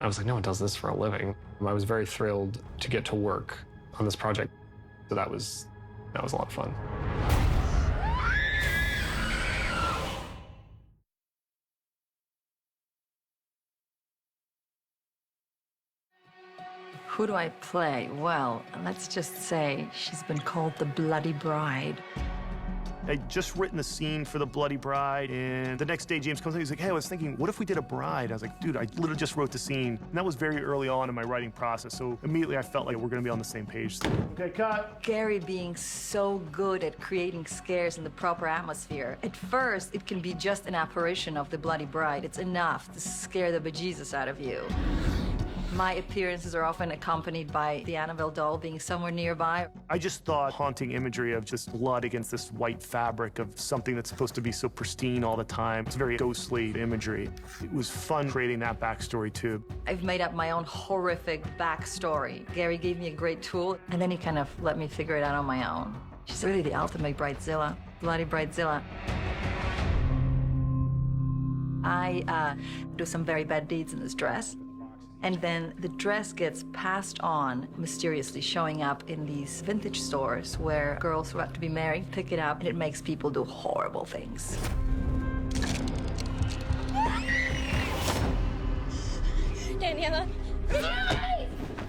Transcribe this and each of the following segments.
I was like, no one does this for a living. I was very thrilled to get to work on this project. So that was a lot of fun. Who do I play? Well, let's just say she's been called the Bloody Bride. I'd just written the scene for the Bloody Bride, and the next day James comes in, he's like, hey, I was thinking, what if we did a bride? I was like, dude, I literally just wrote the scene. And that was very early on in my writing process, so immediately I felt like we're gonna be on the same page. Okay, cut. Gary being so good at creating scares in the proper atmosphere. At first, it can be just an apparition of the Bloody Bride. It's enough to scare the bejesus out of you. My appearances are often accompanied by the Annabelle doll being somewhere nearby. I just thought haunting imagery of just blood against this white fabric of something that's supposed to be so pristine all the time. It's very ghostly imagery. It was fun creating that backstory too. I've made up my own horrific backstory. Gary gave me a great tool, and then he kind of let me figure it out on my own. She's really the ultimate bridezilla, Bloody Bridezilla. I do some very bad deeds in this dress. And then the dress gets passed on, mysteriously showing up in these vintage stores where girls who have to be married pick it up, and it makes people do horrible things. Daniela.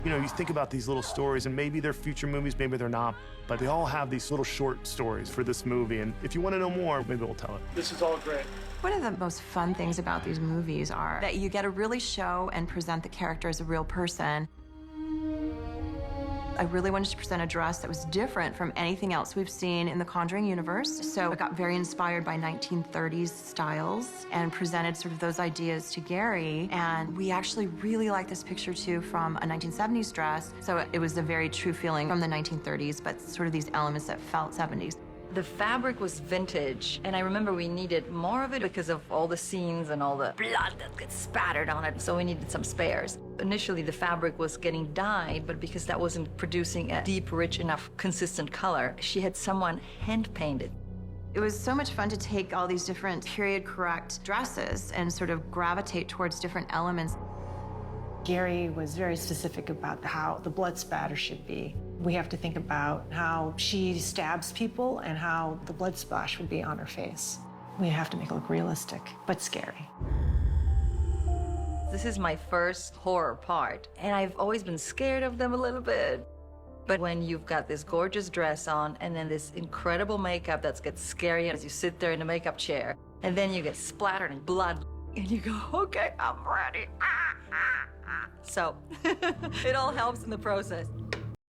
You know, you think about these little stories, and maybe they're future movies, maybe they're not, but they all have these little short stories for this movie, and if you want to know more, maybe we'll tell it. This is all great. One of the most fun things about these movies are that you get to really show and present the character as a real person. I really wanted to present a dress that was different from anything else we've seen in the Conjuring universe. So I got very inspired by 1930s styles and presented sort of those ideas to Gary. And we actually really liked this picture too from a 1970s dress. So it was a very true feeling from the 1930s, but sort of these elements that felt 70s. The fabric was vintage, and I remember we needed more of it because of all the scenes and all the blood that gets spattered on it, so we needed some spares. Initially, the fabric was getting dyed, but because that wasn't producing a deep, rich enough, consistent color, she had someone hand-paint it. It was so much fun to take all these different period-correct dresses and sort of gravitate towards different elements. Gary was very specific about how the blood spatter should be. We have to think about how she stabs people and how the blood splash would be on her face. We have to make it look realistic, but scary. This is my first horror part, and I've always been scared of them a little bit. But when you've got this gorgeous dress on and then this incredible makeup that gets scary as you sit there in the makeup chair, and then you get splattered in blood, and you go, okay, I'm ready. So it all helps in the process.